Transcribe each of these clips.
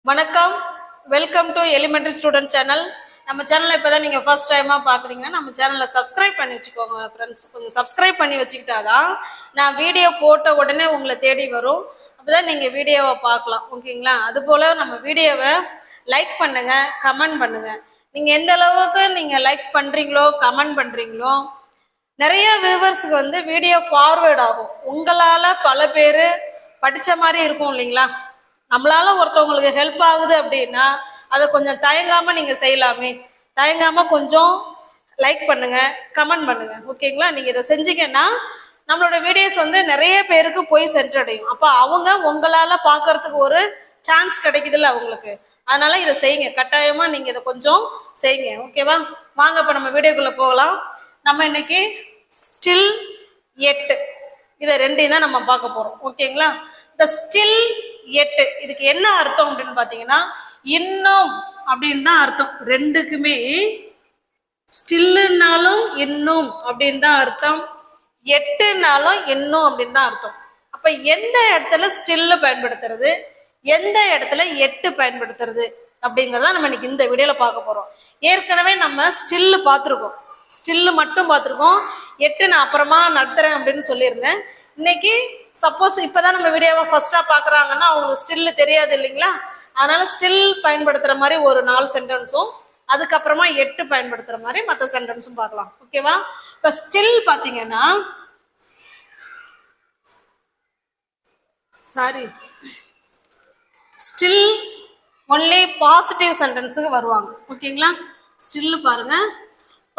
வணக்கம், welcome to elementary student channel. நம்ம சேனலை இப்போ தான் நீங்கள் ஃபர்ஸ்ட் டைமாக பார்க்குறீங்கன்னா நம்ம சேனலை சப்ஸ்கிரைப் பண்ணி வச்சுக்கோங்க ஃப்ரெண்ட்ஸ். கொஞ்சம் சப்ஸ்கிரைப் பண்ணி வச்சுக்கிட்டாதான் நான் வீடியோ போட்ட உடனே உங்களை தேடி வரும். அப்போ தான் நீங்கள் வீடியோவை பார்க்கலாம், ஓகேங்களா? அதுபோல் நம்ம வீடியோவை லைக் பண்ணுங்கள், கமெண்ட் பண்ணுங்கள். நீங்கள் எந்த அளவுக்கு நீங்கள் லைக் பண்ணுறீங்களோ கமெண்ட் பண்ணுறீங்களோ நிறைய வியூவர்ஸுக்கு வந்து வீடியோ ஃபார்வேர்ட் ஆகும். உங்களால் பல பேர் படித்த மாதிரி இருக்கும் இல்லைங்களா? நம்மளால ஒருத்தவங்களுக்கு ஹெல்ப் ஆகுது அப்படின்னா அதை கொஞ்சம் தயங்காமல் நீங்கள் செய்யலாமே. தயங்காமல் கொஞ்சம் லைக் பண்ணுங்கள், கமெண்ட் பண்ணுங்கள், ஓகேங்களா? நீங்கள் இதை செஞ்சீங்கன்னா நம்மளோட வீடியோஸ் வந்து நிறைய பேருக்கு போய் சென்றடையும். அப்போ அவங்க உங்களால் பார்க்கறதுக்கு ஒரு சான்ஸ் கிடைக்குதுல்ல அவங்களுக்கு. அதனால இதை செய்யுங்க, கட்டாயமாக நீங்கள் இதை கொஞ்சம் செய்யுங்க, ஓகேவா? வாங்க இப்போ நம்ம வீடியோக்குள்ளே போகலாம். நம்ம இன்னைக்கு ஸ்டில் 8 இதை ரெண்டையும் தான் நம்ம பார்க்க போகிறோம், ஓகேங்களா? இந்த ஸ்டில் 8 இதுக்கு என்ன அர்த்தம் அப்படின்னு பார்த்தீங்கன்னா இன்னும் அப்படின்னு தான் அர்த்தம். ரெண்டுக்குமே ஸ்டில்லுனாலும் இன்னும் அப்படின்னு தான் அர்த்தம், 8னாலும் இன்னும் அப்படின்னு தான் அர்த்தம். அப்போ எந்த இடத்துல ஸ்டில்லு பயன்படுத்துறது, எந்த இடத்துல 8 பயன்படுத்துறது அப்படிங்கிறத நம்ம இன்னைக்கு இந்த வீடியோவில் பார்க்க போகிறோம். ஏற்கனவே நம்ம ஸ்டில்லு பார்த்துருக்கோம், ஸ்டில்லு மட்டும் பார்த்துருக்கோம். 8 நான் அப்புறமா நடத்துகிறேன் அப்படின்னு சொல்லியிருந்தேன். இன்னைக்கு சப்போஸ் இப்போ தான் நம்ம வீடியோவை ஃபர்ஸ்ட்டாக பார்க்குறாங்கன்னா அவங்களுக்கு ஸ்டில்லு தெரியாது இல்லைங்களா? அதனால ஸ்டில் பயன்படுத்துகிற மாதிரி ஒரு 4 சென்டென்ஸும் அதுக்கப்புறமா 8 பயன்படுத்துகிற மாதிரி மற்ற சென்டென்ஸும் பார்க்கலாம், ஓகேவா? இப்போ ஸ்டில் பார்த்தீங்கன்னா ஸ்டில் ஒன்லி பாசிட்டிவ் சென்டென்ஸுக்கு வருவாங்க, ஓகேங்களா? ஸ்டில்லு பாருங்க,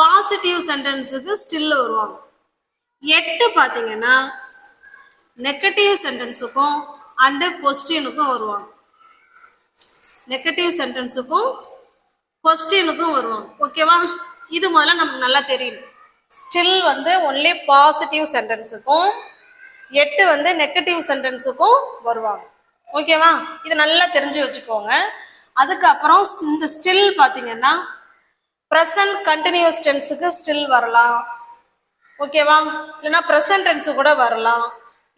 பாசிட்டிவ் சென்டென்ஸுக்கு ஸ்டில்லு வருவாங்க. 8 பார்த்தீங்கன்னா நெகட்டிவ் சென்டென்ஸுக்கும் அண்டு கொஸ்டினுக்கும் வருவாங்க. நெகட்டிவ் சென்டென்ஸுக்கும் கொஸ்டினுக்கும் வருவாங்க, ஓகேவா? இது முதல்ல நமக்கு நல்லா தெரியணும். ஸ்டில் வந்து ஒன்லி பாசிட்டிவ் சென்டென்ஸுக்கும் 8 வந்து நெகட்டிவ் சென்டென்ஸுக்கும் வருவாங்க, ஓகேவா? இது நல்லா தெரிஞ்சு வச்சுக்கோங்க. அதுக்கப்புறம் இந்த ஸ்டில் பார்த்தீங்கன்னா ப்ரெசன்ட் கண்டினியூஸ் டென்ஸுக்கு ஸ்டில் வரலாம், ஓகேவா? இல்லைன்னா ப்ரெசன்ட் டென்ஸு கூட வரலாம்.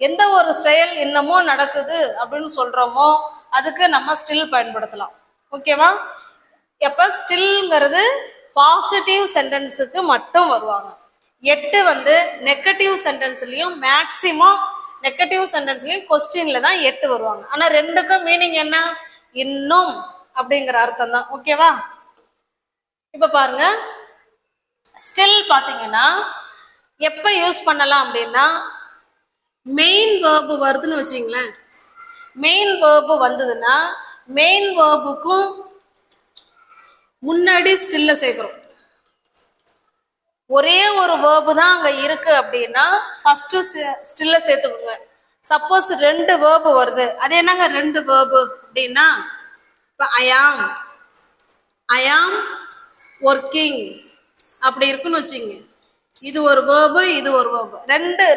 எந்த ஒரு செயல் இன்னமும் நடக்குது அப்படின்னு சொல்கிறோமோ அதுக்கு நம்ம ஸ்டில் பயன்படுத்தலாம், ஓகேவா? எப்போ ஸ்டில்ங்கிறது பாசிட்டிவ் சென்டென்ஸுக்கு மட்டும் வருவாங்க. 8 வந்து நெகட்டிவ் சென்டென்ஸ்லையும் மேக்சிமம் நெகட்டிவ் சென்டென்ஸ்லையும் கொஸ்டினில் தான் 8 வருவாங்க. ஆனால் ரெண்டுக்கும் மீனிங் என்ன? இன்னும் அப்படிங்கிற அர்த்தம் தான், ஓகேவா? இப்போ பாருங்க, ஸ்டில் பார்த்தீங்கன்னா எப்போ யூஸ் பண்ணலாம் அப்படின்னா மெயின் வேர்பு வருதுன்னு வச்சிங்களேன். மெயின் வேர்பு வந்ததுன்னா மெயின் வேர்புக்கும் முன்னாடி ஸ்டில்ல சேர்க்கிறோம். ஒரே ஒரு வேர்பு தான் அங்கே இருக்கு அப்படின்னா ஃபர்ஸ்ட் ஸ்டில்ல சேர்த்துக்கோங்க. சப்போஸ் 2 வேர்பு வருது, அது என்னங்க 2 வேர்பு அப்படின்னா இப்போ ஐ ஆம் ஒர்க்கிங் அப்படி இருக்குன்னு வச்சுங்க. இது ஒரு வேர்பு, இது ஒரு வேர்பு,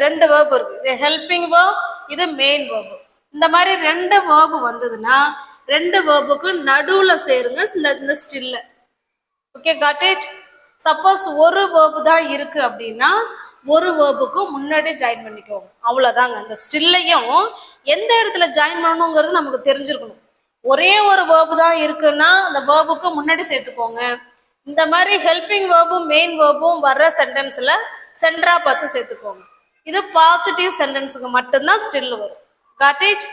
ரெண்டு வேர்பு இருக்கு. இது ஹெல்பிங் வேர்ப், இது மெயின் வேர்பு. இந்த மாதிரி 2 வேர்பு வந்ததுன்னா 2 வேர்புக்கு நடுவில் சேருங்க இந்த ஸ்டில்ல, ஓகே? Got it? சப்போஸ் ஒரு வேர்பு தான் இருக்கு அப்படின்னா ஒரு வேர்புக்கு முன்னாடி ஜாயின் பண்ணிக்கோங்க, அவ்வளோதாங்க. அந்த ஸ்டில்லையும் எந்த இடத்துல ஜாயின் பண்ணணுங்கிறது நமக்கு தெரிஞ்சிருக்கணும். ஒரே ஒரு வேர்பு தான் இருக்குன்னா அந்த வேர்புக்கு முன்னாடி சேர்த்துக்கோங்க. இந்த மாதிரி ஹெல்பிங் வேர்பும் மெயின் வேர்பும் வர்ற சென்டென்ஸில் சென்டரா பார்த்து சேர்த்துக்கோங்க. இது பாசிட்டிவ் சென்டென்ஸுக்கு மட்டும்தான் ஸ்டில் வரும். Got it?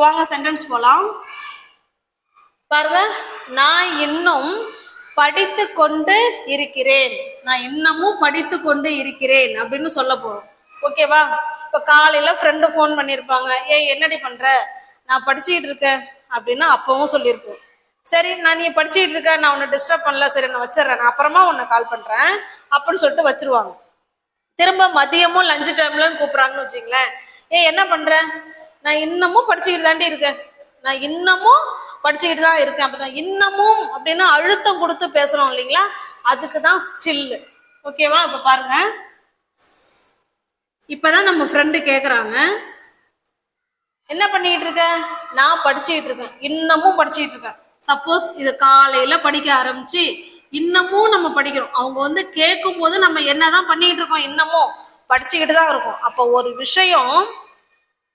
வாங்க சென்டென்ஸ் போகலாம். பாருங்க, நான் இன்னும் படித்து கொண்டு இருக்கிறேன், நான் இன்னமும் படித்து கொண்டு இருக்கிறேன் அப்படின்னு சொல்ல போகிறோம், ஓகேவா? இப்போ காலையில் ஃப்ரெண்டு ஃபோன் பண்ணியிருப்பாங்க, என்னடி பண்ணுற? நான் படிச்சுக்கிட்டு இருக்கேன் அப்படின்னு அப்பவும் சொல்லியிருப்போம். சரி, நீ படிச்சுக்கிட்டு இருக்க, நான் உன்னை டிஸ்டர்ப் பண்ணல, சரி நான் வச்சிடறேன், நான் அப்புறமா உன்னை கால் பண்ணுறேன் அப்படின்னு சொல்லிட்டு வச்சிருவாங்க. திரும்ப மதியமும் லஞ்சு டைம்லையும் கூப்பிட்றாங்கன்னு வச்சுங்களேன். என்ன பண்ணுற? நான் இன்னமும் படிச்சுக்கிட்டு தாண்டி இருக்கேன், நான் இன்னமும் படிச்சுக்கிட்டு தான் இருக்கேன். அப்போதான் இன்னமும் அப்படின்னு அழுத்தம் கொடுத்து பேசுகிறோம் இல்லைங்களா? அதுக்கு தான் ஸ்டில்லு, ஓகேவா? இப்போ பாருங்க, இப்போதான் நம்ம ஃப்ரெண்டு கேட்குறாங்க, என்ன பண்ணிக்கிட்டு இருக்க? நான் படிச்சுக்கிட்டு இருக்கேன், இன்னமும் படிச்சுக்கிட்டு இருக்கேன். சப்போஸ் இது காலையில படிக்க ஆரம்பிச்சு இன்னமும் நம்ம படிக்கிறோம், அவங்க வந்து கேட்கும் போது நம்ம என்னதான் பண்ணிட்டு இருக்கோம்? இன்னமும் படிச்சுக்கிட்டு தான் இருக்கோம். அப்போ ஒரு விஷயம்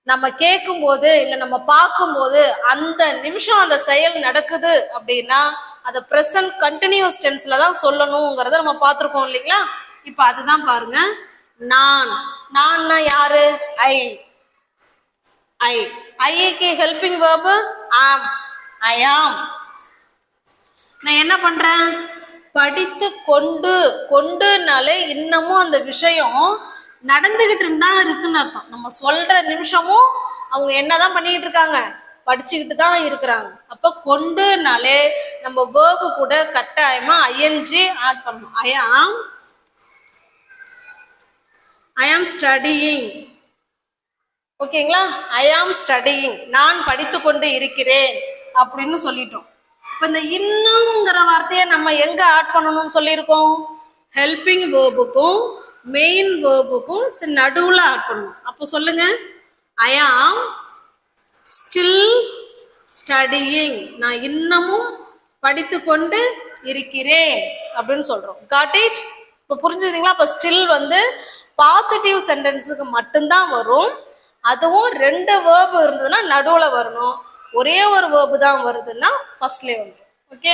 நம்ம கேட்கும் போது இல்ல நம்ம பார்க்கும்போது அந்த நிமிஷம் அந்த செயல் நடக்குது அப்படின்னா அதை ப்ரெசன்ட் கண்டினியூஸ் டென்ஸ்ல தான் சொல்லணுங்கிறத நம்ம பார்த்துருக்கோம் இல்லைங்களா. இப்ப அதுதான் பாருங்க. நான்னா யாரு? ஐ. ஐக்கு ஹெல்பிங் வேர்பு ஆம். ஐ ஆம். நான் என்ன பண்றேன்? படித்து கொண்டுனாலே இன்னமும் அந்த விஷயம் நடந்துகிட்டு இருந்தா இருக்குன்னு அர்த்தம். நம்ம சொல்ற நிமிஷமும் அவங்க என்னதான் பண்ணிக்கிட்டு இருக்காங்க? படிச்சுக்கிட்டு தான் இருக்கிறாங்க. அப்ப கொண்டுனாலே நம்ம வேர்பு கூட கட்டாயமா ஐஎன்ஜி ஆட் பண்ணணும். ஐ ஆம் ஸ்டடியிங். ஓகேங்களா? ஐ ஆம் ஸ்டடியிங், நான் படித்து கொண்டு இருக்கிறேன் அப்படின்னு சொல்லிட்டோம். இப்ப இந்த இன்னும்ங்கிற வார்த்தையை நம்ம எங்க ஆட் பண்ணணும்னு சொல்லியிருக்கோம்? ஹெல்பிங் வேர்புக்கும் மெயின் வேர்புக்கும் நடுவுல ஆட் பண்ணணும். அப்போ சொல்லுங்க. ஐ ஆம் ஸ்டில் ஸ்டடியிங், நான் இன்னமும் படித்து கொண்டு இருக்கிறேன் அப்படின்னு சொல்றோம். Got it? இப்போ புரிஞ்சுதுங்களா? அப்போ ஸ்டில் வந்து பாசிட்டிவ் சென்டென்ஸுக்கு மட்டும்தான் வரும். அதுவும் 2 வேர்பு இருந்ததுன்னா நடுவுல வரணும். ஒரே ஒரு வேர்பு தான் வருதுன்னா ஃபர்ஸ்ட்லேயே வந்துடும். ஓகே,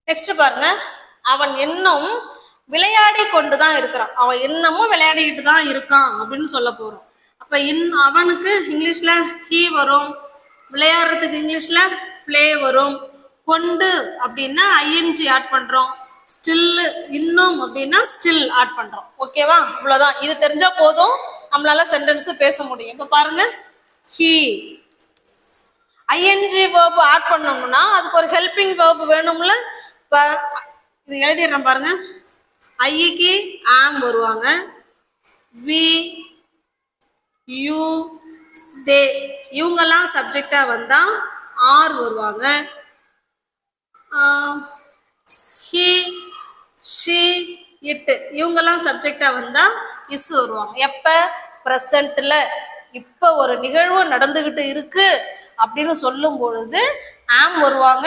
நெக்ஸ்ட் பாருங்க. அவன் இன்னும் விளையாடி கொண்டுதான் இருக்கிறான். அவன் இன்னமும் விளையாடிக்கிட்டு தான் இருக்கான் அப்படின்னு சொல்ல போறோம். அப்ப அவனுக்கு இங்கிலீஷ்ல ஹீ வரும், விளையாடுறதுக்கு இங்கிலீஷ்ல பிளே வரும். கொண்டு அப்படின்னா ஐஎன்ஜி ஆட் பண்றோம். ஸ்டில் இன்னும் அப்படின்னா ஸ்டில் ஆட் பண்றோம். ஓகேவா? இவ்வளவுதான். இது தெரிஞ்சா போதும், நம்மளால சென்டென்ஸ் பேச முடியும். இப்ப பாருங்க. ஹீ ஐஎன்ஜி வேர்பு ஆட் பண்ணணும்னா அதுக்கு ஒரு ஹெல்பிங் வேர்பு வேணும்ல. இப்ப இது எழுதிடுறேன் பாருங்க. ஐக்கு ஆம் வருவாங்க, வி யூ தே இவங்கெல்லாம் சப்ஜெக்டா வந்தா ஆர் வருவாங்க. ஹி ஷி இட் இவங்கெல்லாம் சப்ஜெக்டா வந்தா இஸ் வருவாங்க. எப்ப? ப்ரெசன்ட்ல. இப்ப ஒரு நிகழ்வு நடந்துகிட்டு இருக்கு அப்படின்னு சொல்லும் பொழுது ஆம் வருவாங்க,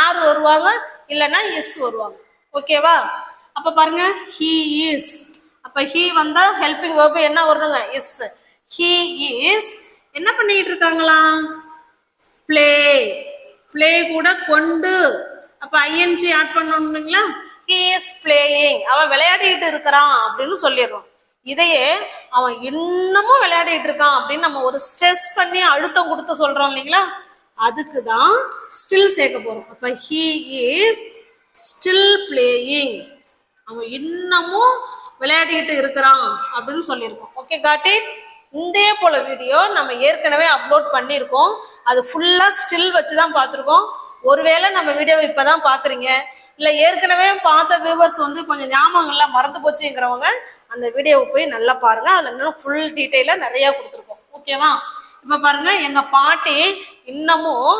ஆர் வருவாங்க, இல்லைன்னா இஸ் வருவாங்க. ஓகேவா? அப்ப பாருங்க. ஹி இஸ், அப்ப ஹி வந்தா ஹெல்பிங் வேர்பு என்ன வரணுங்க? இஸ். ஹி இஸ் என்ன பண்ணிட்டு இருக்காங்களா? பிளே. பிளே கூட கொண்டு, அப்ப ஐஎன்ஜி ஆட் பண்ணணுங்களா? ஹி இஸ் பிளேயிங், அவன் விளையாடிட்டு இருக்கிறான் அப்படின்னு சொல்லிடுறோம். இதையே அவன் இன்னமும் விளையாடிட்டு இருக்கான் அப்படின்னு நம்ம ஒரு ஸ்ட்ரெஸ் பண்ணி அழுத்தம் கொடுத்து சொல்றோம் இல்லைங்களா? அதுக்கு தான் ஸ்டில் சேர்க்க போறோம். அப்ப ஹி இஸ் ஸ்டில் பிளேயிங், அவன் இன்னமும் விளையாடிட்டு இருக்கிறான் அப்படின்னு சொல்லியிருக்கோம். Okay, got it? இதே போல வீடியோ நம்ம ஏற்கனவே அப்லோட் பண்ணியிருக்கோம். அது ஃபுல்லா ஸ்டில் வச்சுதான் பார்த்துருக்கோம். ஒருவேளை நம்ம வீடியோவை இப்பதான் பாக்குறீங்க, இல்ல ஏற்கனவே பார்த்த வியூவர்ஸ் வந்து கொஞ்சம் ஞாபகங்கள்லாம் மறந்து போச்சுங்கிறவங்க அந்த வீடியோவை போய் நல்லா பாருங்க. அதுல இன்னும் ஃபுல் டீட்டெயிலா நிறைய கொடுத்துருக்கோம். ஓகேவா? இப்ப பாருங்க. எங்க பாட்டி இன்னமும்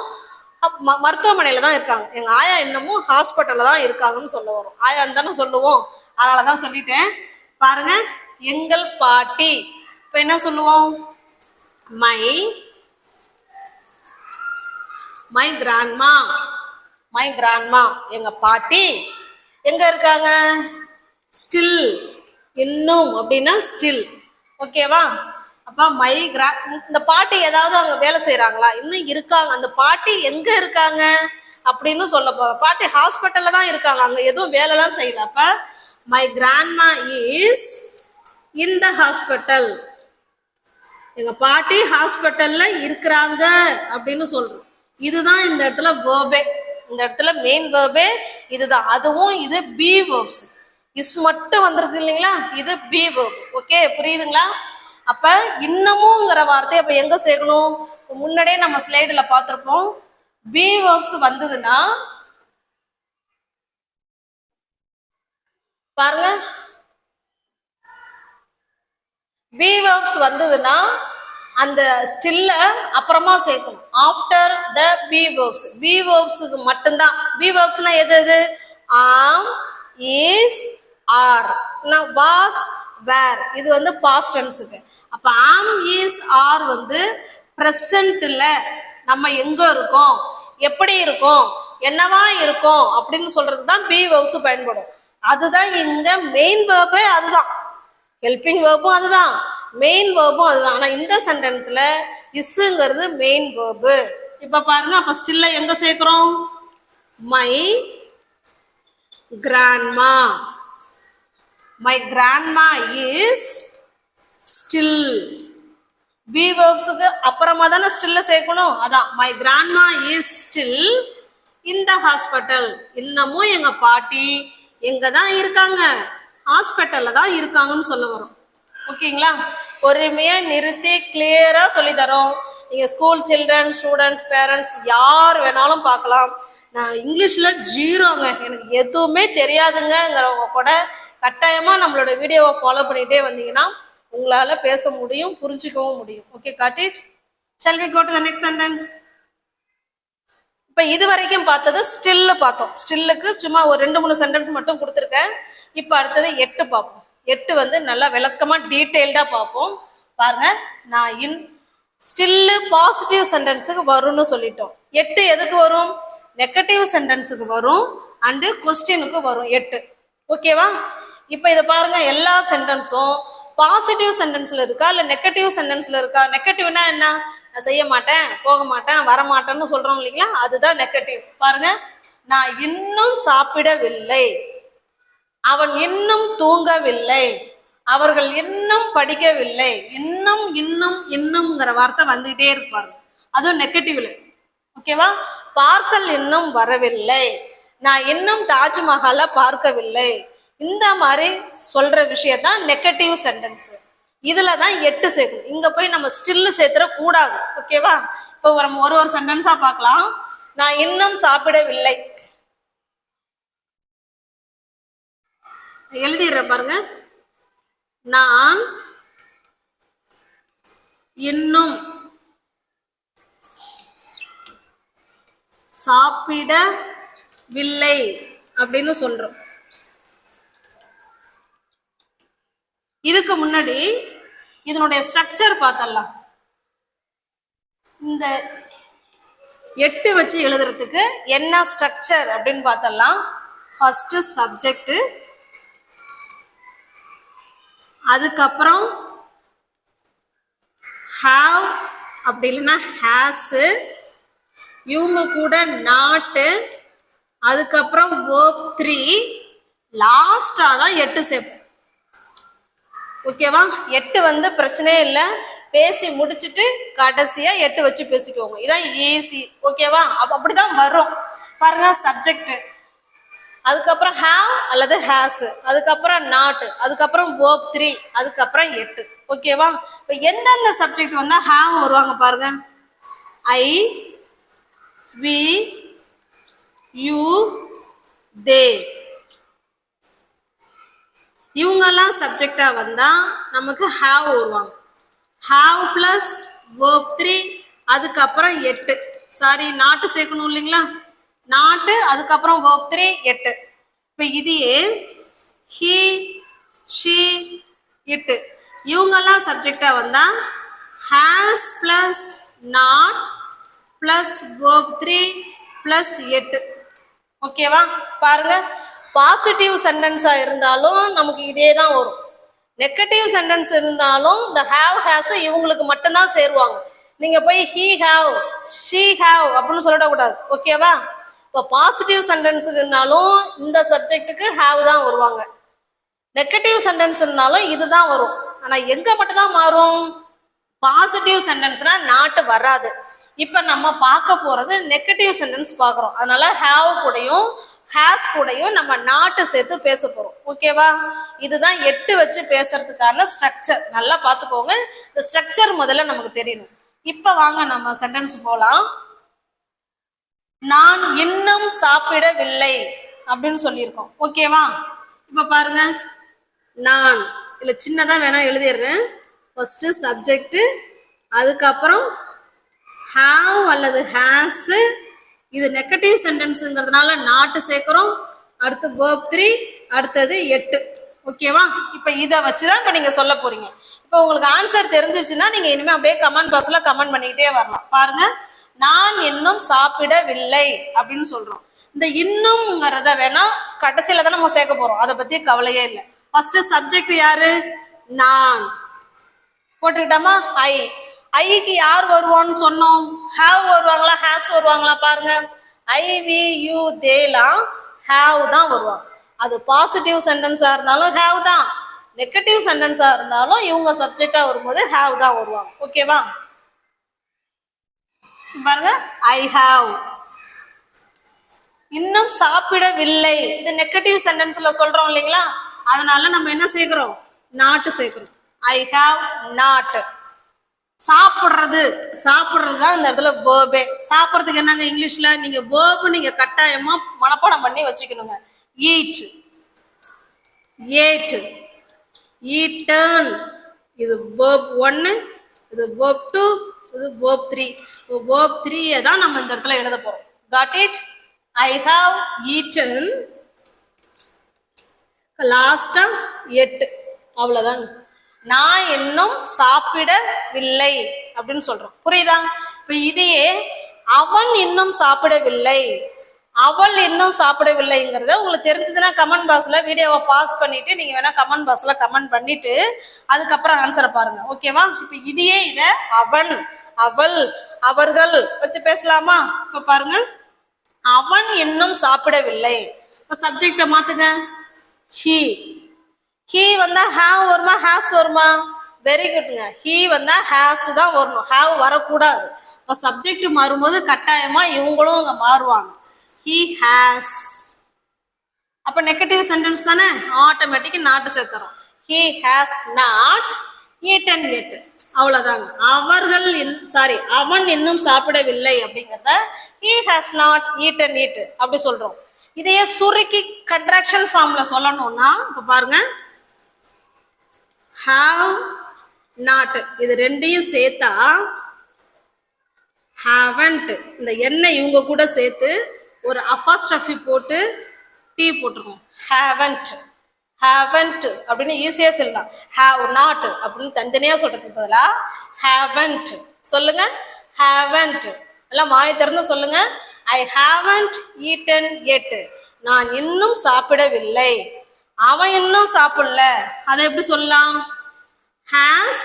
மருத்துவமனையில தான் இருக்காங்க, எங்க ஆயா இன்னமும் ஹாஸ்பிட்டல்ல தான் இருக்காங்கன்னு சொல்ல வரும். ஆயான்னு தானே சொல்லுவோம், அதனாலதான் சொல்லிட்டேன். பாருங்க. எங்கள் பாட்டி. இப்ப என்ன சொல்லுவோம்? My grandma. மை கிராண்ட்மா, எங்க பாட்டி எங்க இருக்காங்க? ஸ்டில். இன்னும் அப்படின்னா ஸ்டில். ஓகேவா? அப்ப இந்த பாட்டி ஏதாவது அங்க வேலை செய்யறாங்களா? இன்னும் இருக்காங்க. அந்த பாட்டி எங்க இருக்காங்க அப்படின்னு சொல்ல போறோம். பாட்டி ஹாஸ்பிட்டல்ல தான் இருக்காங்க, அங்க எதுவும் வேலைலாம் செய்யல. அப்ப my grandma is in the hospital, எங்க பாட்டி ஹாஸ்பிட்டல்ல இருக்கிறாங்க அப்படின்னு சொல்றோம். இதுதான் இந்த இடத்துல வேர்பே. இந்த இடத்துல மெயின் வேர்பே இதுதான். அதுவும் இது பி வேர்ப்ஸ். இஸ் மட்டும் வந்திருக்கு இல்லைங்களா? இது பி வேர்ப். ஓகே, புரியுதுங்களா? அப்ப இன்னமும்ங்கிற வார்த்தையை அப்ப எங்க சேர்க்கணும்? முன்னாடியே நம்ம ஸ்லைடுல பார்த்திருப்போம். பி வேர்ப்ஸ் வந்ததுன்னா பாருங்க. பி வேர்ப்ஸ் வந்ததுன்னா அந்த ஸ்டில்ல அப்புறமா சேர்க்கணும். After the be verbs. Be வேர்ப்ஸுக்கு மட்டும்தான். பி வேர்ப்ஸ்னா எது? ஆம், இஸ், ஆர், வாஸ், வேர். இது வந்து பாஸ்ட் டென்ஸுக்கு. அப்ப ஆம், இஸ், ஆர் வந்து பிரசன்ட்ல நம்ம எங்க இருக்கோம், எப்படி இருக்கோம், என்னவா இருக்கும் அப்படின்னு சொல்றதுக்கு தான் பி வேர்ப்ஸ் பயன்படும். அதுதான் இங்க மெயின் வேர்பே. அதுதான் ஹெல்பிங் வேர்பும், அதுதான் மெயின் வேர்பும் அதுதான். ஆனா இந்த சென்டென்ஸ்ல இஸ்ங்கிறது மெயின் வேர்பு. இப்ப பாருங்க, அப்ப ஸ்டில்ல எங்க சேர்க்கிறோம்? My grandma. My grandma is still. Be வேர்ப்ஸுக்கு அப்புறமா தானே ஸ்டில்ல சேர்க்கணும். அதான் my grandma is still in the hospital. இன்னமும் எங்க பாட்டி எங்க தான் இருக்காங்க? ஹாஸ்பிட்டல்ல தான் இருக்காங்கன்னு சொல்ல வரும். ஓகேங்களா? பொறுமையா நிறுத்தி கிளியரா சொல்லி தரோம். நீங்க ஸ்கூல் சில்ட்ரன், ஸ்டூடெண்ட்ஸ், பேரண்ட்ஸ் யார் வேணாலும் பார்க்கலாம். நான் இங்கிலீஷ்ல ஜீரோங்க, எனக்கு எதுவுமே தெரியாதுங்கிறவங்க கூட கட்டாயமா நம்மளோட வீடியோவை ஃபாலோ பண்ணிட்டே வந்தீங்கன்னா உங்களால பேச முடியும், புரிஞ்சுக்கவும் முடியும். Okay, got it. Shall we go to the next sentence? இப்ப இது வரைக்கும் பார்த்தது ஸ்டில் பார்த்தோம். ஸ்டில்லுக்கு சும்மா ஒரு 2-3 சென்டென்ஸ் மட்டும் கொடுத்துருக்கேன். இப்ப அடுத்தது 8 பார்ப்போம். 8 வந்து நல்லா விளக்கமா டீட்டெயில்டா பார்ப்போம். பாருங்க, நான் இன் ஸ்டில் பாசிட்டிவ் சென்டென்ஸுக்கு வரும்னு சொல்லிட்டோம். 8 எதுக்கு வரும்? நெகட்டிவ் சென்டென்ஸுக்கு வரும் அண்டு கொஸ்டினுக்கு வரும் 8. ஓகேவா? இப்ப இதை பாருங்க, எல்லா சென்டென்ஸும் பாசிட்டிவ் சென்டென்ஸ்ல இருக்கா இல்ல நெகட்டிவ் சென்டென்ஸ்ல இருக்கா? நெகட்டிவ்னா என்ன? நான் செய்ய மாட்டேன், போக மாட்டேன், வரமாட்டேன்னு சொல்றோம் இல்லைங்களா, அதுதான் நெகட்டிவ். பாருங்க, நான் இன்னும் சாப்பிடவில்லை, அவன் இன்னும் தூங்கவில்லை, அவர்கள் இன்னும் படிக்கவில்லை. இன்னும் இன்னும் இன்னும்ங்கிற வார்த்தை வந்துகிட்டே இருப்பாரு, அதுவும் நெகட்டிவ்ல. ஓகேவா? பார்சல் இன்னும் வரவில்லை, நான் இன்னும் தாஜ்மஹாலை பார்க்கவில்லை. இந்த மாதிரி சொல்ற விஷயத்தான் நெகட்டிவ் சென்டென்ஸ். இதுல தான் 8 சேர்க்கணும். இங்க போய் நம்ம ஸ்டில் சேர்த்துற கூடாது. ஓகேவா? இப்போ நம்ம ஒரு சென்டென்ஸா பார்க்கலாம். நான் இன்னும் சாப்பிடவில்லை எழுதிடுறேன் பாருங்க. நான் இன்னும் சாப்பிடவில்லை அப்படின்னு சொல்றோம். இதுக்கு முன்னாடி இதனுடைய ஸ்ட்ரக்சர் பார்த்தலாம். இந்த 8 வச்சு எழுதுறதுக்கு என்ன ஸ்ட்ரக்சர் அப்படின்னு பார்த்தலாம். ஃபர்ஸ்ட் சப்ஜெக்ட், அதுக்கப்புறம் ஹாவ் அப்படி இல்லைன்னா ஹேஸ், இவங்க கூட நாட்டு, அதுக்கப்புறம் வேர்ப் 3, லாஸ்டா தான் 8 சேர்ப்போம். ஓகேவா? 8 வந்து பிரச்சனையே இல்லை, பேசி முடிச்சுட்டு கடைசியா 8 வச்சு பேசிக்கோங்க, இதான் ஈஸி. ஓகேவா? அப்படிதான் வரும். பாருங்க, சப்ஜெக்ட், அதுக்கப்புறம் ஹாவ் அல்லது ஹேஸ், அதுக்கப்புறம் நாட், அதுக்கப்புறம் வேர்ப் 3, அதுக்கப்புறம் 8. ஓகேவா? இப்போ எந்தெந்த சப்ஜெக்ட் வந்தா ஹாவ் வருவாங்க பாருங்க. ஐ, வி, யூ, தே, இவங்கெல்லாம் சப்ஜெக்டா வந்தா நமக்கு ஹாவ் வருவாங்க. ஹாவ் பிளஸ் வேர்ப் 3, அதுக்கப்புறம் 8. சாரி, நாட்டு சேர்க்கணும் இல்லைங்களா, நாட்டு, அதுக்கப்புறம் வேர்ப் 3, 8. இப்போ இதையே ஹி, ஷி, இட், இவங்கெல்லாம் சப்ஜெக்டா வந்தா has plus not plus verb 3 plus 8. ஓகேவா? பாருங்க, பாசிட்டிவ் சென்டென்ஸா இருந்தாலும் நமக்கு இதே தான் வரும். நெகட்டிவ் சென்டென்ஸ் இருந்தாலும் இந்த ஹேவ் ஹேஸ் இவங்களுக்கு மட்டும்தான் சேருவாங்க. நீங்க போய் ஹீ ஹேவ், ஷீ ஹேவ் அப்படின்னு சொல்லிடக்கூடாது. ஓகேவா? இப்போ பாசிட்டிவ் சென்டென்ஸுக்குனாலும் இந்த சப்ஜெக்டுக்கு ஹேவ் தான் வருவாங்க. நெகட்டிவ் சென்டென்ஸ் இருந்தாலும் இதுதான் வரும். ஆனா எங்க மட்டும்தான் மாறும்? பாசிட்டிவ் சென்டென்ஸ்னா நாட்டு வராது. இப்ப நம்ம பார்க்க போறது நெகட்டிவ் சென்டென்ஸ் பார்க்குறோம். அதனால ஹேவ் கூடயும் ஹேஸ் கூடயும் நம்ம நாட்டு சேர்த்து பேச போறோம். ஓகேவா? இதுதான் 8 வச்சு பேசுறதுக்கான ஸ்ட்ரக்சர். நல்லா பார்த்துக்கோங்க, இந்த ஸ்ட்ரக்சர் முதல்ல நமக்கு தெரியணும். இப்ப வாங்க நம்ம சென்டென்ஸ் போலாம். நான் இன்னும் சாப்பிடவில்லை அப்படின்னு சொல்லியிருக்கோம். ஓகேவா? இப்ப பாருங்க, நான் இல்ல சின்னதா வேணா எழுதிடுறேன். ஃபர்ஸ்ட் சப்ஜெக்ட், அதுக்கப்புறம் ஹாவ் அல்லது ஹேஸ், இது நெகட்டிவ் சென்டென்ஸுங்கிறதுனால நாட்டு சேர்க்கிறோம். அடுத்து வேர்ப் 3, அடுத்தது 8. ஓகேவா? இப்ப இதை வச்சுதான் இப்ப நீங்க சொல்ல போறீங்க. இப்ப உங்களுக்கு ஆன்சர் தெரிஞ்சிச்சுன்னா நீங்க இனிமே அப்படியே கமெண்ட் பாக்ஸ்ல கமெண்ட் பண்ணிக்கிட்டே வரலாம். பாருங்க, நான் இன்னும் சாப்பிடவில்லை அப்படின்னு சொல்றோம். இந்த இன்னும்ங்கிறத வேணா கடைசியில தான் நம்ம சேர்க்க போறோம், அதை பத்தி கவலையே இல்லை. ஃபர்ஸ்ட் சப்ஜெக்ட் யாரு? நான். போட்டுக்கிட்டாமா ஐ. ஐக்கு யார் வருவான்னு சொன்னோம்? ஹாவ் வருவாங்களா ஹேஸ் வருவாங்களா பாருங்க. ஐ வி யூ தேலாம் ஹாவ் தான் வருவாங்க. அது பாசிட்டிவ் சென்டென்ஸா இருந்தாலும் ஹாவ் தான், நெகட்டிவ் சென்டென்ஸா இருந்தாலும் இவங்க சப்ஜெக்டா வரும்போது ஹாவ் தான் வருவாங்க. ஓகேவா? பாருங்க ஐ ஹாவ். இன்னும் சாப்பிடவில்லை, இது நெகட்டிவ் சென்டென்ஸ்ல சொல்றோம் இல்லைங்களா, அதனால நம்ம என்ன சேர்க்கிறோம்? நாட் சேர்க்கிறோம். I have not. சாப்பிடுறது, சாப்பிடுறது தான் இந்த இடத்துல வேர்பே. சாப்பிட்றதுக்கு என்னங்க இங்கிலீஷ்ல? நீங்க வேர்பு நீங்க கட்டாயமா மனப்பாடம் பண்ணி வச்சுக்கணுங்க. Eat, ate, eaten. இது வேர்ப் 1, இது வேர்ப் 2, இது வேர்ப் 3. வேர்ப் 3 தான் நம்ம இந்த இடத்துல எழுத போறோம். Got it? I have eaten. லாஸ்டா 8. அவ்வளவுதான். நான் இன்னும் சாப்பிடவில்லை அப்படின்னு சொல்றோம். புரியுதா? இப்ப இதையே அவன் இன்னும் சாப்பிடவில்லை, அவள் இன்னும் சாப்பிடவில்லைங்கிறத உங்களுக்கு தெரிஞ்சதுன்னா கமெண்ட் பாக்ஸ்ல வீடியோவை பாஸ் பண்ணிட்டு நீங்க வேணா கமெண்ட் பாக்ஸ்ல கமெண்ட் பண்ணிட்டு அதுக்கப்புறம் ஆன்சரை பாருங்க. ஓகேவா? இப்ப இதையே இத அவன், அவள், அவர்கள் வச்சு பேசலாமா? இப்ப பாருங்க, அவன் இன்னும் சாப்பிடவில்லை. இப்ப சப்ஜெக்ட மாத்துங்க. ஹி. ஹி வந்தா ஹாவ் வருமா ஹாஸ் வருமா? வெரி குட்ங்க. ஹி வந்தா ஹாஸ் தான் வரணும், ஹாவ் வரக்கூடாது. இப்ப சப்ஜெக்ட் மாறும்போது கட்டாயமா இவங்களும் அங்க மாறுவாங்க. He has. அப்ப நெகட்டிவ் சென்டென்ஸ் தானே, ஆட்டோமேட்டிக் நாட் சேர்த்துறோம். He has not eaten yet. அவ்வளவுதாங்க. அவர்கள் அவன் இன்னும் சாப்பிடவில்லை அப்படிங்கிறத he has not eaten it அப்படி சொல்றோம். இதையே சுருக்கி கண்ட்ராக்ஷன் ஃபார்ம்ல சொல்லணும்னா இப்ப பாருங்க, have not இது ரெண்டையும் சேர்த்தா haven't, இந்த என்ன இவங்க கூட சேர்த்து ஒரு apostrophe போட்டு டி போட்டுருக்கோம். haven't, haven't அப்படின்னு ஈஸியா சொல்லலாம். have not அப்படின்னு தனித்தனியா சொல்றதுக்கு பதிலா haven't சொல்லுங்க. haven't எல்லாம் வாய் திறந்து சொல்லுங்க. I haven't eaten yet. நான் இன்னும் சாப்பிடவில்லை. அவன் இன்னும் சாப்பிடல, அதை எப்படி சொல்லலாம்? has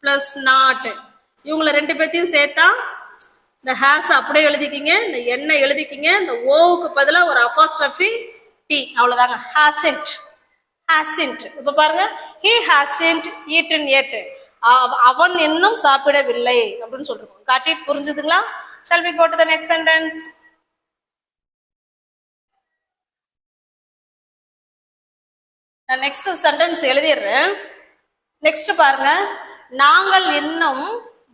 plus not. இவங்களை ரெண்டு பேர்த்தையும் சேர்த்தா இந்த ஹேஸ் அப்படியே எழுதிக்கிங்க, இந்த என்ன எழுதிக்கிங்க, இந்த ஓவுக்கு பதிலா ஒரு apostrophe டி, அவ்வளவுதாங்க. hasn't, hasn't. இப்ப பாருங்க, he hasn't eaten yet. அவன் இன்னும் சாப்பிடவில்லை அப்படின்னு சொல்றோம். காட்டி புரிஞ்சுதுங்களா? Shall we go to the next sentence? நான் நெக்ஸ்ட் சென்டென்ஸ் எழுதிடுறேன். நெக்ஸ்ட் பாருங்க, நாங்கள் இன்னும்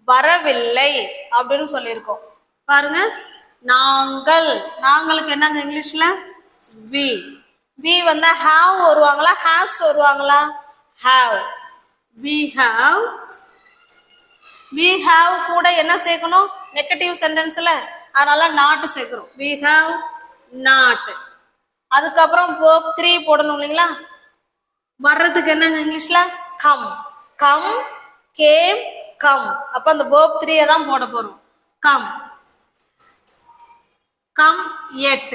வரவில்லை அப்படின்னு சொல்லியிருக்கோம். பாருங்க, நாங்கள், நாங்களுக்கு என்னங்க இங்கிலீஷ்ல? we. we வந்தா have வருவாங்களா has வருவாங்களா? have. we have கூட என்ன சேர்க்கணும்? நெகட்டிவ் சென்டென்ஸ்ல, அதனால நாட் சேர்க்கிறோம். we have not. அதுக்கப்புறம் verb 3 போடணும் இல்லைங்களா? வர்றதுக்கு என்ன இங்கிலீஷ்ல? come. come, came, come. அப்ப அந்த verb 3 தான் போட போறோம். come. come yet.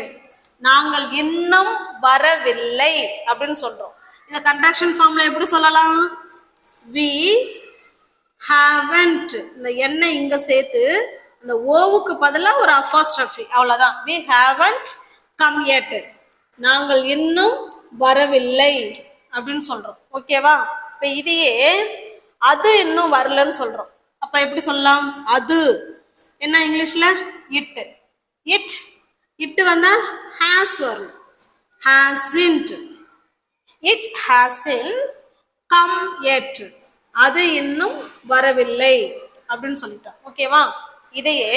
நாங்கள் இன்னும் வரவில்லை அப்படின்னு சொல்றோம். இந்த கண்ட்ராக்ஷன் ஃபார்ம்ல எப்படி சொல்லலாம்? we haven't, இந்த என்ன இங்க சேர்த்து இந்த ஓவுக்கு பதிலா ஒரு apostrophe, அவ்வளவுதான். we haven't come yet. நாங்கள் இன்னும் வரவில்லை அப்படின்னு சொல்றோம். ஓகேவா? இப்ப இதையே அது இன்னும் வரலன்னு சொல்றோம். அப்ப எப்படி சொல்லலாம்? அது என்ன இங்கிலீஷ்ல? இட். இட், இட் வந்தா has வரும். hasn't. it hasn't come yet. அது இன்னும் வரவில்லை அப்படின்னு சொல்லிட்டோம். ஓகேவா? இதையே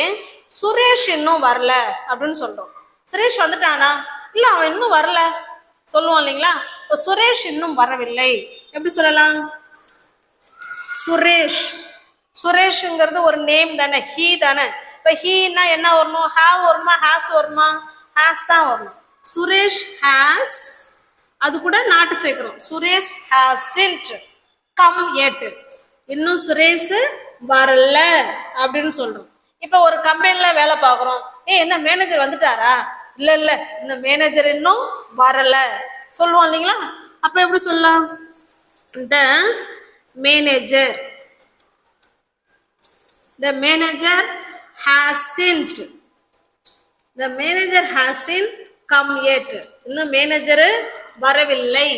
சுரேஷ் இன்னும் வரல அப்படின்னு சொல்றோம். சுரேஷ் வந்துட்டானா? இல்ல, அவன் இன்னும் வரல சொல்லுவோம் இல்லைங்களா? சுரேஷ் இன்னும் வரவில்லை எப்படி சொல்லலாம்? சுரேஷ். சுரேஷ்ங்கிறது ஒரு நேம் தானே, ஹீ தானே. இப்ப ஹீனா என்ன வரணும்? ஹாவ் வருமா ஹாஸ் வருமா? ஹாஸ் தான் வரணும். சுரேஷ் ஹாஸ், அது கூட நாட்டு சேர்க்கிறோம். Suresh hasn't come yet. இன்னும் சுரேஷ் வரல அப்படின்னு சொல்றோம். இப்ப ஒரு கம்பெனில வேலை பார்க்குறோம். என்ன மேனேஜர் வந்துட்டாரா? இல்ல இல்ல, இன்னும் மேனேஜர் இன்னும் வரல சொல்லுவோம் இல்லைங்களா? அப்ப எப்படி சொல்லலாம்? the manager The manager hasn't. The manager hasn't come yet. இன்னும் மேனேஜர் வரவில்லை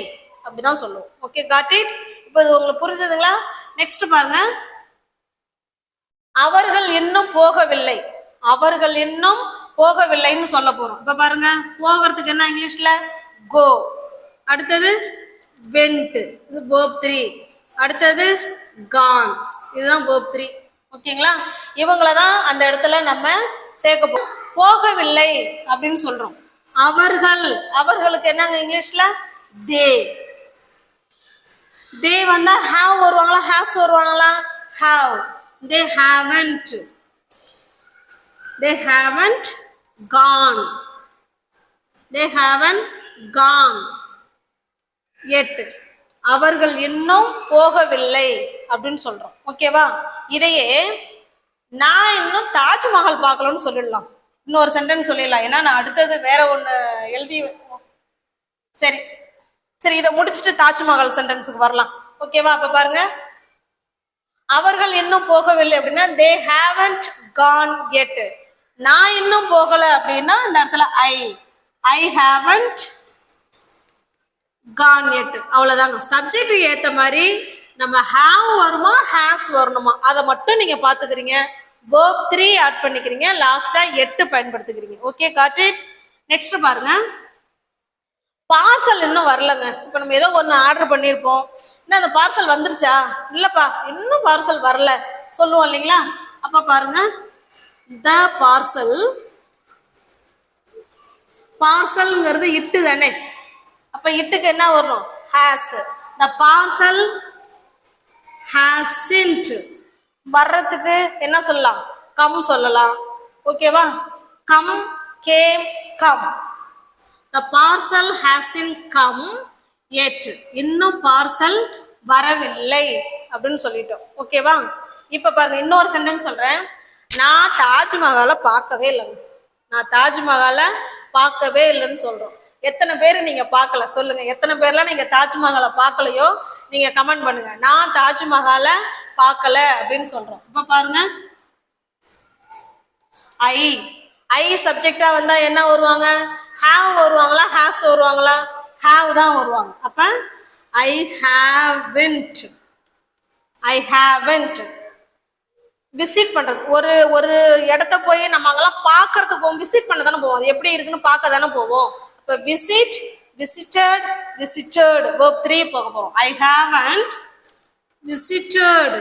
அப்படிதான் சொல்லுவோம். Okay, got it. இப்போ இது உங்களுக்கு புரிஞ்சதுங்களா? நெக்ஸ்ட் பாருங்க, அவர்கள் இன்னும் போகவில்லை. அவர்கள் இன்னும் போகவில்லைன்னு சொல்ல போறோம். இப்ப பாருங்க, போகிறதுக்கு என்ன இங்கிலீஷ்ல? கோ. அடுத்தது வெண்ட், இது verb 3. அடுத்தது gone, இதுதான் verb 3. ஓகேங்களா? இவங்கள தான் அந்த இடத்துல நம்ம சேர்க்க போறோம். போகவில்லை அப்படின்னு சொல்றோம். அவர்கள், அவர்களுக்கு என்னங்க இங்கிலீஷ்ல? தே. தே வந்தா have வருவாங்களா, has வருவாங்களா? have. They haven't. They haven't gone. They haven't gone yet. அவர்கள் இன்னும் போகவில்லை அப்படின்னு சொல்றோம். ஓகேவா? இதையே நான் இன்னும் தாஜ்மஹால் பார்க்கலன்னு சொல்லிடலாம். இன்னொரு சென்டென்ஸ் சொல்லிடலாம். ஏன்னா நான் அடுத்தது வேற ஒண்ணு எழுதி. சரி சரி, இதை முடிச்சுட்டு தாஜ்மஹால் சென்டென்ஸுக்கு வரலாம். ஓகேவா? அப்ப பாருங்க, அவர்கள் இன்னும் போகவில்லை அப்படின்னா they haven't gone yet. நான் இன்னும் போகல அப்படின்னா இந்த இடத்துல I haven't gone yet. அவ்வளவுதாங்க. சப்ஜெக்டுக்கு ஏத்த மாதிரி நம்ம have வருமா has வரணுமா அதை மட்டும் நீங்க பாத்துக்கிறீங்க. verb 3 ஆட் பண்ணிக்கிறீங்க, லாஸ்டா 8 பயன்படுத்திக்கிறீங்க. Okay, got it. நெக்ஸ்ட் பாருங்க, பார்சல் இன்னும் வரலங்க. இப்ப நம்ம ஏதோ ஒண்ணு ஆர்டர் பண்ணிருப்போம், என்ன அந்த பார்சல் வந்துருச்சா? இல்லப்பா, இன்னும் பார்சல் வரல சொல்லுவோம் இல்லைங்களா? அப்ப பாருங்க, the parcel. பார்சல்ங்கிறது இட்டு தானே, அப்ப இட்டுக்கு என்ன வரணும்? has. the parcel hasn't. வர்றதுக்கு என்ன சொல்லலாம்? come சொல்லலாம். ஓகேவா? come, came, come. The parcel hasn't come yet. இன்னும் பார்சல் வரவில்லை அப்படின்னு சொல்லிட்டோம். ஓகேவா? இப்ப பாருங்க, இன்னொரு சென்டென்ஸ் சொல்றேன். நான் தாஜ்மஹாலை பார்க்கவே இல்லைங்க. நான் தாஜ்மஹாலை பார்க்கவே இல்லைன்னு சொல்றோம். எத்தனை பேர் நீங்க பார்க்கல சொல்லுங்க. எத்தனை பேர்லாம் நீங்க தாஜ்மஹாலை பார்க்கலையோ நீங்க கமெண்ட் பண்ணுங்க. நான் தாஜ்மஹாலை பார்க்கல அப்படின்னு சொல்றோம். இப்ப பாருங்க, ஐ சப்ஜெக்டா வந்தா என்ன வருவாங்க? have வருவாங்களா, has வருவாங்களா? have தான் வருவாங்க. அப்ப I haven't. விசிட் பண்றது, ஒரு இடத்த போய் நம்ம அங்கெல்லாம் பார்க்கறதுக்கு போவோம். விசிட் பண்ண தானே போவோம். அது எப்படி இருக்குன்னு பார்க்க தானே போவோம். இப்ப விசிட், விசிட்டட், விசிட்டட், verb 3 போக போறோம். I haven't visited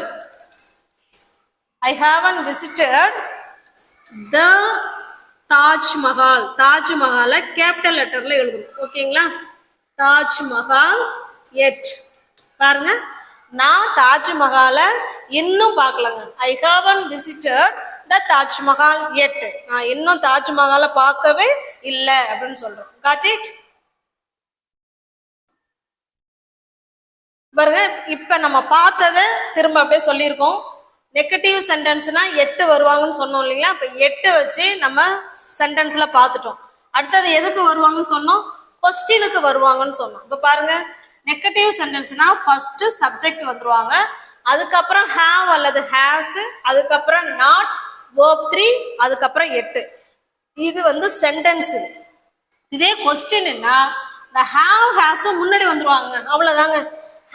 the Taj Mahal. தாஜ்மஹாலை கேபிட்டல் லெட்டர்ல எழுதணும். ஓகேங்களா? தாஜ்மஹால் எட். பாருங்க, நான் தாஜ்மஹாலை இன்னும் பார்க்கலங்க. I haven't visited the Taj Mahal yet. நான் இன்னும் தாஜ்மஹாலை பார்க்கவே இல்லை அப்படின்னு சொல்றோம். Got it? பாருங்க, இப்ப நம்ம பார்த்ததை திரும்ப அப்படியே சொல்லியிருக்கோம். நெகட்டிவ் சென்டென்ஸ்னா 8 வருவாங்கன்னு சொன்னோம் இல்லைங்களா? இப்ப 8 வச்சு நம்ம சென்டென்ஸ்ல பார்த்துட்டோம். அடுத்தது எதுக்கு வருவாங்கன்னு சொன்னோம்? கொஸ்டினுக்கு வருவாங்கன்னு சொன்னோம். இப்ப பாருங்க, நெகட்டிவ் சென்டென்ஸ்னா ஃபர்ஸ்ட் சப்ஜெக்ட் வந்துருவாங்க, அதுக்கப்புறம் have அல்லது has, அதுக்கப்புறம் not, verb 3, அதுக்கப்புறம் 8. இது வந்து சென்டென்ஸ். இதே கொஸ்டின்னா இந்த have has முன்னாடி வந்துருவாங்க. அவ்வளவுதாங்க.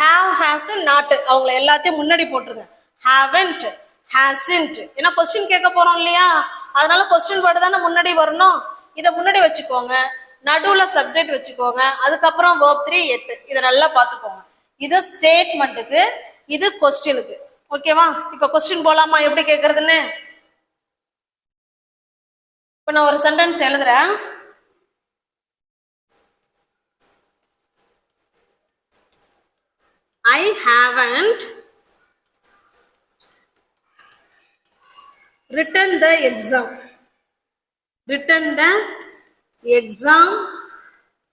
have has not அவங்கள எல்லாத்தையும் முன்னாடி போட்டுருங்க. haven't, hasn't. ஏன்னா கொஸ்டின் கேட்க போறோம் இல்லையா? அதனால கொஸ்டின் வேர்டு தானே முன்னாடி வரணும். இதை முன்னாடி வச்சுக்கோங்க, நடுவுல சப்ஜெக்ட் வச்சுக்கோங்க, அதுக்கப்புறம் verb 3, 8. இதை நல்லா பார்த்துக்கோங்க. இது ஸ்டேட்மெண்ட்டுக்கு, இது கொஸ்டினுக்கு. ஓகேவா? இப்ப கொஸ்டின் போலாமா எப்படி கேட்கறதுன்னு? இப்ப நான் ஒரு சென்டென்ஸ் எழுதுறேன். I haven't written the exam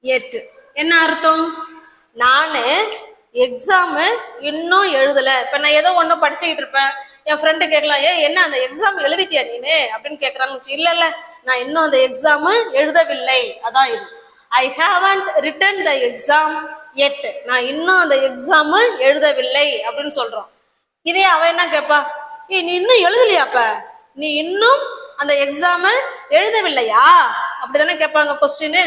yet. என்ன அர்த்தம்? நானு எக்ஸாம் இன்னும் எழுதல. இப்ப நான் ஏதோ ஒண்ணு படிச்சுக்கிட்டு இருப்பேன், என் ஃப்ரெண்டு கேட்கலாம், என்ன அந்த எக்ஸாம் எழுதிட்டியா நீனு அப்படின்னு கேட்கறாங்க. இல்ல நான் இன்னும் அந்த எக்ஸாம் எழுதவில்லை. அதான் இது. I haven't written the exam yet. நான் இன்னும் அந்த எக்ஸாம் எழுதவில்லை அப்படின்னு சொல்றோம். இதே அவ என்ன கேட்பா? நீ இன்னும் எழுதலையாப்ப, நீ இன்னும் அந்த எக்ஸாம எழுதவில்லையா அப்படிதானே கேட்பாங்க கொஸ்டின்.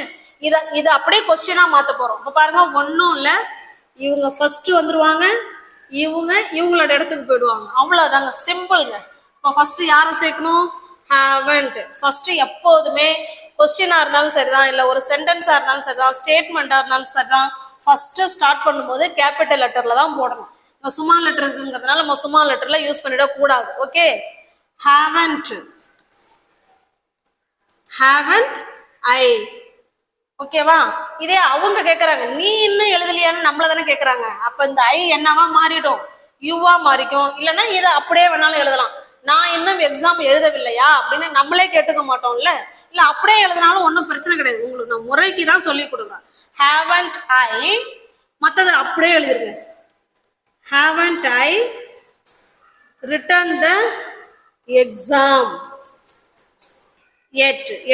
இதை அப்படியே கொஸ்டினா மாத்த போறோம். இப்ப பாருங்க, ஒன்றும் இல்லை, இவங்க ஃபர்ஸ்ட் வந்துருவாங்க, இவங்களோட இடத்துக்கு போயிடுவாங்க, அவ்வளவுதாங்க, சிம்பிள்ங்க. இப்போ ஃபர்ஸ்ட் யாரை சேர்க்கணும்? ஹேவன்ட். ஃபர்ஸ்ட் எப்போதுமே கொஸ்டினா இருந்தாலும் சரிதான், இல்லை ஒரு சென்டென்ஸா இருந்தாலும் சரிதான், ஸ்டேட்மெண்டா இருந்தாலும் சரிதான், ஃபர்ஸ்ட் ஸ்டார்ட் பண்ணும்போது கேபிட்டல் லெட்டர்ல தான் போடணும். இந்த சுமால் லெட்டர் இருக்குங்கிறதுனால நம்ம சுமால் லெட்டர்ல யூஸ் பண்ணிடக்கூடாது. ஓகே, ஹேவன்ட், ஹேவன்ட் ஐ. ஓகேவா? இதே அவங்க கேட்கறாங்க, நீ இன்னும் எழுதலையான்னு நம்மள தானே கேட்கறாங்க. அப்ப இந்த ஐ என்னவா மாறிடும்? யூவா மாறிக்கும். இல்லைன்னா இதை அப்படியே வேணாலும் எழுதலாம், நான் இன்னும் எக்ஸாம் எழுதவில்லையா அப்படின்னு நம்மளே கேட்டுக்க மாட்டோம்ல. இல்ல அப்படியே எழுதினாலும் ஒன்றும் பிரச்சனை கிடையாது. உங்களுக்கு நான் முறைக்கு தான் சொல்லி கொடுக்குறேன். ஹேவன்ட் ஐ, மற்றதை அப்படியே எழுதிருங்க. Haven't I written the exam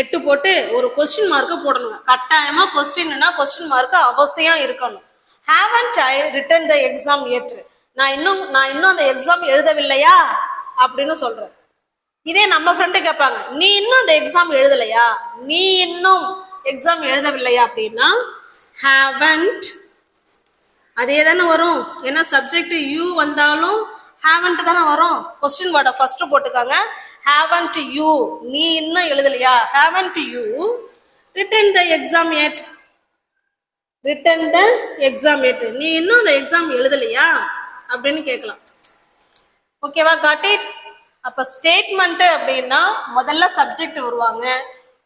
எட்டு போட்டு ஒரு கொஸ்டின் மார்க்கை போடணுங்க. கட்டாயமா கொஸ்டின்னா கொஸ்டின் மார்க் அவசியம் இருக்கணும். Haven't I written the exam yet, நான் இன்னும் அந்த எக்ஸாம் எழுதவில்லையா அப்படின்னு சொல்றேன். இதே நம்ம ஃப்ரெண்டு கேட்பாங்க, நீ இன்னும் அந்த எக்ஸாம் எழுதலையா, நீ இன்னும் எக்ஸாம் எழுதவில்லையா அப்படின்னா ஹேவன்ட் அதே தானே வரும். ஏன்னா சப்ஜெக்ட் யூ வந்தாலும் ஹேவன்ட் தானே வரும். கொஸ்டின் வேர்டை ஃபர்ஸ்ட் போட்டுக்காங்க. ஹேவன்ட் யூ, நீ இன்னும் எழுதலையா, haven't you written the exam yet, written the exam yet, நீ இன்னும் அந்த எக்ஸாம் எழுதலையா அப்படின்னு கேட்கலாம். ஓகேவா? Got it? அப்ப ஸ்டேட்மெண்ட் அப்படின்னா முதல்ல சப்ஜெக்ட் வருவாங்க.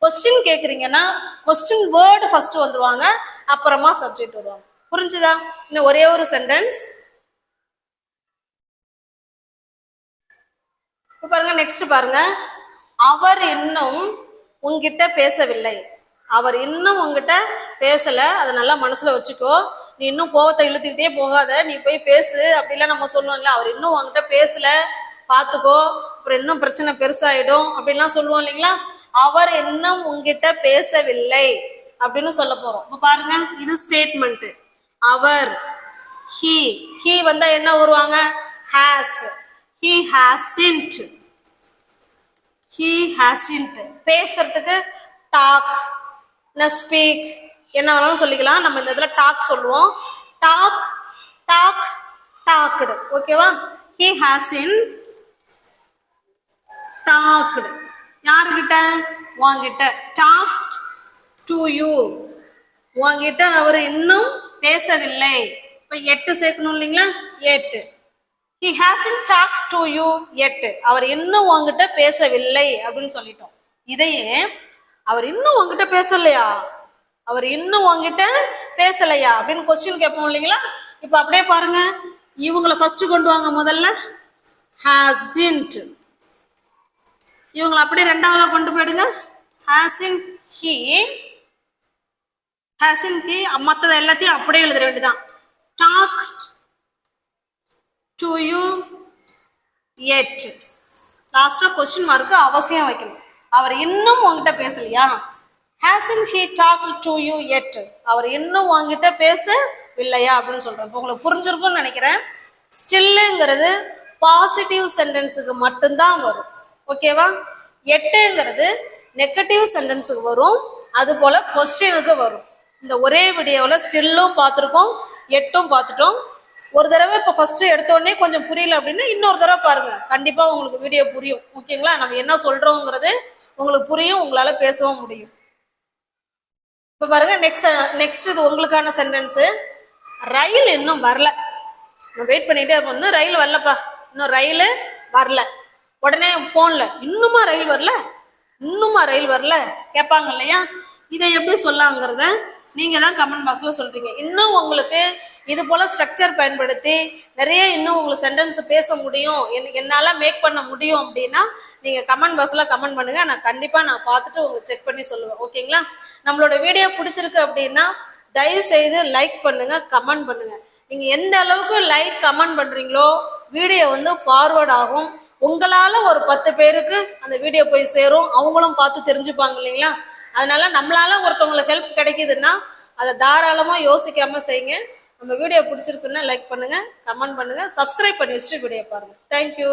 கொஸ்டின் கேக்குறீங்கன்னா கொஸ்டின் வேர்டு ஃபர்ஸ்ட் வந்துருவாங்க, அப்புறமா சப்ஜெக்ட் வருவாங்க. புரிஞ்சுதா? இன்னும் ஒரே ஒரு சென்டென்ஸ் பாருங்க. நெக்ஸ்ட் பாருங்க, அவர் இன்னும் உங்ககிட்ட பேசவில்லை. அவர் இன்னும் உங்ககிட்ட பேசல, அதை நல்லா மனசுல வச்சுக்கோ. நீ இன்னும் கோவத்தை இழுத்துக்கிட்டே போகாத, நீ போய் பேசு அப்படிலாம் நம்ம சொல்லுவோம்ல. அவர் இன்னும் உங்ககிட்ட பேசல, பாத்துக்கோ, அப்புறம் இன்னும் பிரச்சனை பெருசாயிடும் அப்படின்லாம் சொல்லுவோம் இல்லைங்களா. அவர் இன்னும் உங்ககிட்ட பேசவில்லை அப்படின்னு சொல்ல போறோம். இப்ப பாருங்க, இது ஸ்டேட்மெண்ட். அவர், ஹி வந்தா என்ன வருவாங்க? Has. he hasn't, he hasn't. பேசுறதுக்கு டாக், ஸ்பீக், என்ன வேணாலும் சொல்லிக்கலாம். நம்ம இந்த இடத்துல டாக் சொல்லுவோம். Talk, talk, talked. ஓகேவா? he hasn't talked. யாருகிட்ட? உன்கிட்ட. talked to you, உன்கிட்ட அவர் இன்னும் பேசவில்லை. இப்ப எட்டு சேர்க்கணும் இல்லைங்களா? எட்டு. he hasn't talked to you yet, அவர் இன்னும் உன்கிட்ட பேசவில்லை அப்படின்னு சொல்லிட்டோம். இதையே அவர் இன்னும் உன்கிட்ட பேசலையா, அவர் இன்னும் உன்கிட்ட பேசலையா அப்படின்னு கொஸ்டின் கேட்போம் இல்லைங்களா. இப்ப அப்படியே பாருங்க, இவங்களை ஃபர்ஸ்ட் கொண்டு வாங்க. முதல்ல hasn't, இவங்களை அப்படியே ரெண்டாவதா கொண்டு போயிடுங்க. hasn't he, hasn't he, மற்றது எல்லாத்தையும் அப்படியே எழுத வேண்டியதான். talk to you yet, லாஸ்டா கொஸ்டின் மார்க் அவசியம் வைக்கணும். அவர் இன்னும் உங்ககிட்ட பேசலையா, hasn't he talked to you yet, அவர் இன்னும் உங்ககிட்ட பேசவில்லையா அப்படின்னு சொல்றேன். இப்போ உங்களுக்கு புரிஞ்சிருக்கும்னு நினைக்கிறேன். ஸ்டில்லுங்கிறது பாசிட்டிவ் சென்டென்ஸுக்கு மட்டும்தான் வரும். ஓகேவா? எட்டுங்கிறது நெகட்டிவ் சென்டென்ஸுக்கு வரும், அது போல கொஸ்டினுக்கு வரும். இந்த ஒரே வீடியோவில் ஸ்டில்லும் பார்த்துருக்கோம், எட்டும் பார்த்துட்டோம். ஒரு தடவை இப்போ ஃபர்ஸ்ட் எடுத்தோடனே கொஞ்சம் புரியல அப்படின்னா இன்னொரு தடவை பாருங்க, கண்டிப்பா உங்களுக்கு வீடியோ புரியும். ஓகேங்களா? நம்ம என்ன சொல்றோங்கிறது உங்களுக்கு புரியும், உங்களால பேசவும் முடியும். இப்ப பாருங்க, நெக்ஸ்ட் இது உங்களுக்கான சென்டென்ஸ். ரயில் இன்னும் வரல. நான் வெயிட் பண்ணிட்டே இருப்போம், இன்னும் ரயில் வரலப்பா, இன்னும் ரயில் வரல. உடனே போன்ல இன்னுமா ரயில் வரல, இன்னுமா ரயில் வரல கேட்பாங்க இல்லையா. இதை எப்படி சொல்லாங்கிறத நீங்க தான் கமெண்ட் பாக்ஸ்ல சொல்றீங்க. இன்னும் உங்களுக்கு இது போல ஸ்ட்ரக்சர் பயன்படுத்தி நிறைய இன்னும் உங்களுக்கு சென்டென்ஸ் பேச முடியும், என்னால மேக் பண்ண முடியும் அப்படின்னா நீங்க கமெண்ட் பாக்ஸ்ல கமெண்ட் பண்ணுங்க. நான் கண்டிப்பா பார்த்துட்டு உங்களுக்கு செக் பண்ணி சொல்லுவேன். ஓகேங்களா? நம்மளோட வீடியோ பிடிச்சிருக்கு அப்படின்னா தயவு செய்து லைக் பண்ணுங்க, கமெண்ட் பண்ணுங்க. நீங்க எந்த அளவுக்கு லைக் கமெண்ட் பண்றீங்களோ வீடியோ ஃபார்வர்ட் ஆகும். உங்களால ஒரு 10 பேருக்கு அந்த வீடியோ போய் சேரும், அவங்களும் பார்த்து தெரிஞ்சுப்பாங்க இல்லைங்களா. அதனால நம்மளால ஒருத்தவங்களுக்கு ஹெல்ப் கிடைக்குதுன்னா அதை தாராளமா யோசிக்காம செய்யுங்க. நம்ம வீடியோ பிடிச்சிருக்குன்னா லைக் பண்ணுங்க, கமெண்ட் பண்ணுங்க, சப்ஸ்கிரைப் பண்ணி வச்சுட்டு வீடியோ பாருங்க. தேங்க்யூ.